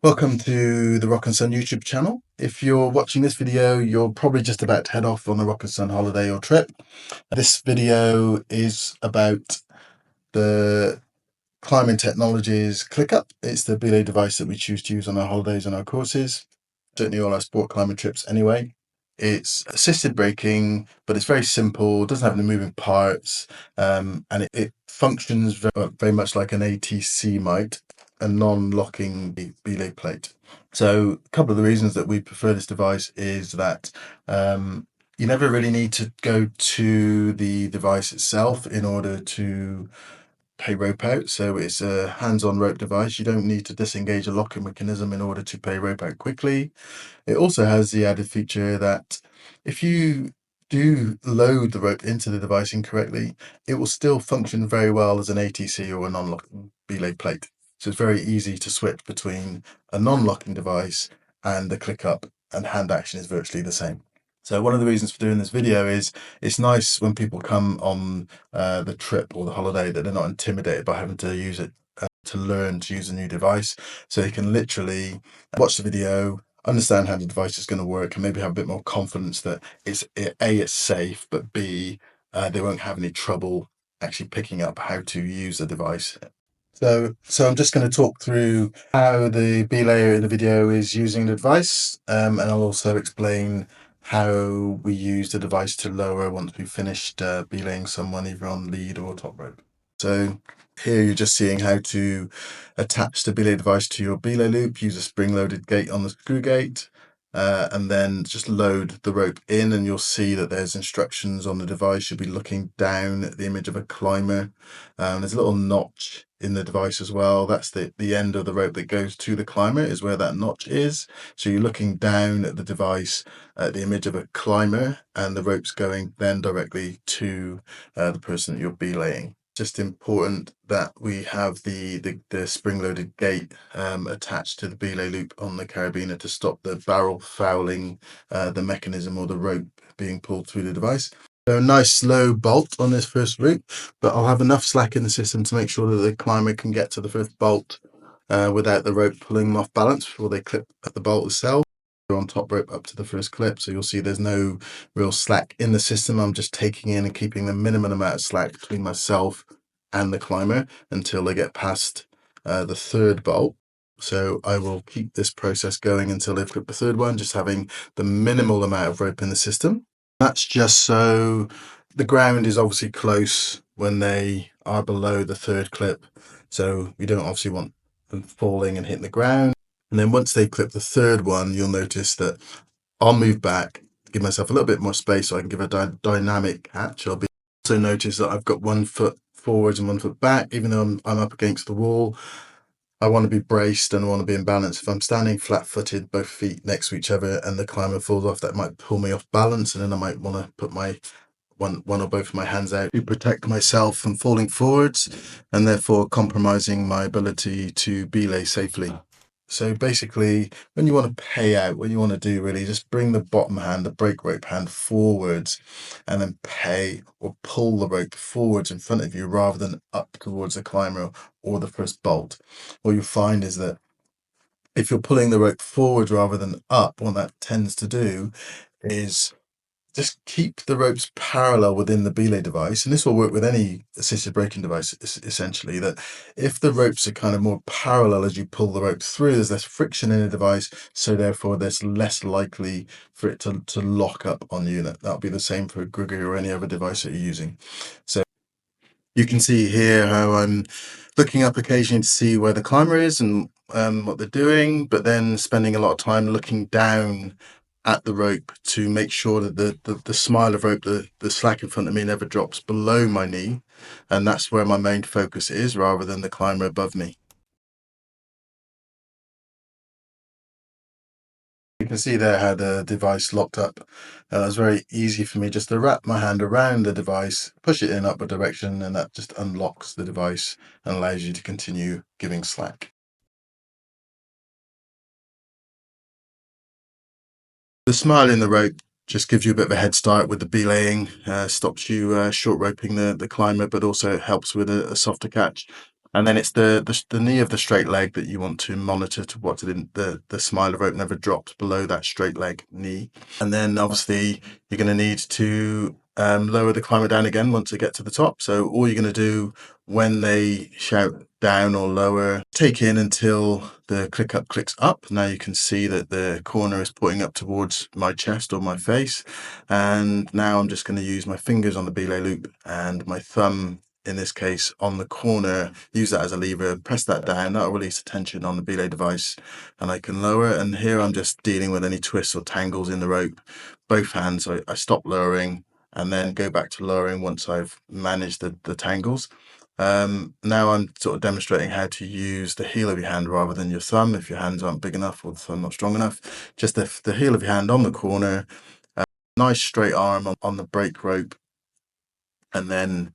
Welcome to the Rock and Sun YouTube channel. If you're watching this video, you're probably just about to head off on a Rock and Sun holiday or trip. This video is about the Climbing Technologies ClickUp. It's the Belay device that we choose to use on our holidays and our courses, certainly all our sport climbing trips anyway. It's assisted braking, but it's very simple, doesn't have any moving parts, and it functions very much like an ATC might, a non-locking belay plate. So a couple of the reasons that we prefer this device is that you never really need to go to the device itself in order to pay rope out. So it's a hands-on rope device. You don't need to disengage a locking mechanism in order to pay rope out quickly. It also has the added feature that if you do load the rope into the device incorrectly, it will still function very well as an ATC or a non-locking belay plate. So it's very easy to switch between a non-locking device and the ClickUp, and hand action is virtually the same. So one of the reasons for doing this video is it's nice when people come on the trip or the holiday that they're not intimidated by having to use it to learn to use a new device. So they can literally watch the video, understand how the device is going to work, and maybe have a bit more confidence that it's safe, but B, they won't have any trouble actually picking up how to use the device. So I'm just going to talk through how the belayer in the video is using the device, and I'll also explain how we use the device to lower once we've finished belaying someone either on lead or top rope. So here you're just seeing how to attach the belay device to your belay loop. Use a spring-loaded gate on the screw gate, and then just load the rope in, and you'll see that there's instructions on the device. You'll be looking down at the image of a climber. There's a little notch in the device as well. That's the end of the rope that goes to the climber, is where that notch is. So you're looking down at the device at the image of a climber, and the rope's going then directly to the person that you're belaying. Just important that we have the spring-loaded gate attached to the belay loop on the carabiner to stop the barrel fouling the mechanism or the rope being pulled through the device. So a nice slow bolt on this first route, but I'll have enough slack in the system to make sure that the climber can get to the first bolt without the rope pulling them off balance before they clip at the bolt itself. On top rope up to the first clip, so you'll see there's no real slack in the system. I'm just taking in and keeping the minimum amount of slack between myself and the climber until they get past the third bolt. So I will keep this process going until they've clipped the third one, just having the minimal amount of rope in the system. That's just so the ground is obviously close when they are below the third clip, so we don't obviously want them falling and hitting the ground. And then once they clip the third one, you'll notice that I'll move back, give myself a little bit more space so I can give a dynamic catch. I'll also notice that I've got 1 foot forwards and 1 foot back, even though I'm up against the wall. I want to be braced and I want to be in balance. If I'm standing flat-footed, both feet next to each other, and the climber falls off, that might pull me off balance, and then I might want to put my one or both of my hands out to protect myself from falling forwards, and therefore compromising my ability to belay safely. So basically, when you want to pay out, what you want to do really is just bring the bottom hand, the brake rope hand, forwards, and then pay or pull the rope forwards in front of you rather than up towards the climber or the first bolt. What you'll find is that if you're pulling the rope forward rather than up, what that tends to do is just keep the ropes parallel within the belay device, and this will work with any assisted braking device essentially, that if the ropes are kind of more parallel as you pull the rope through, there's less friction in the device, so therefore there's less likely for it to lock up on you. That'll be the same for a grigger or any other device that you're using. So you can see here how I'm looking up occasionally to see where the climber is and what they're doing, but then spending a lot of time looking down at the rope to make sure that the smile of rope, the slack in front of me, never drops below my knee, and that's where my main focus is rather than the climber above me. You can see there how the device locked up. It was very easy for me just to wrap my hand around the device, push it in upward direction, and that just unlocks the device and allows you to continue giving slack. The smile in the rope just gives you a bit of a head start with the belaying, stops you short roping the climber, but also helps with a softer catch. And then it's the knee of the straight leg that you want to monitor to what the smiler rope never drops below that straight leg knee. And then obviously you're going to need to lower the climber down again once they get to the top. So all you're going to do when they shout down or lower, take in until the click up clicks up. Now you can see that the corner is pointing up towards my chest or my face. And now I'm just going to use my fingers on the belay loop and my thumb, in this case on the corner, use that as a lever, press that down, that'll release the tension on the belay device and I can lower. And here I'm just dealing with any twists or tangles in the rope. Both hands, I stop lowering and then go back to lowering once I've managed the tangles. Now I'm sort of demonstrating how to use the heel of your hand rather than your thumb if your hands aren't big enough or the thumb not strong enough. Just the heel of your hand on the corner, nice straight arm on the brake rope, and then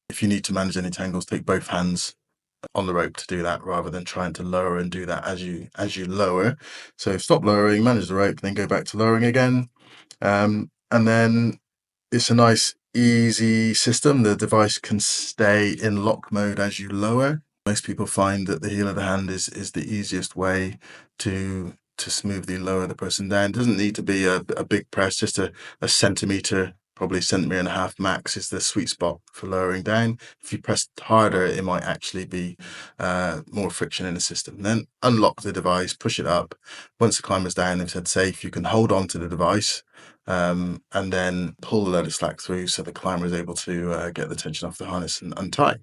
if you need to manage any tangles, take both hands on the rope to do that rather than trying to lower and do that as you lower. So stop lowering, manage the rope, then go back to lowering again. And then it's a nice easy system. The device can stay in lock mode as you lower. Most people find that the heel of the hand is the easiest way to smoothly lower the person down. It doesn't need to be a big press, just a centimetre, probably a centimetre and a half max is the sweet spot for lowering down. If you press harder, it might actually be more friction in the system. Then unlock the device, push it up. Once the climber's down, they've said safe, you can hold on to the device and then pull the load of slack through so the climber is able to get the tension off the harness and untie.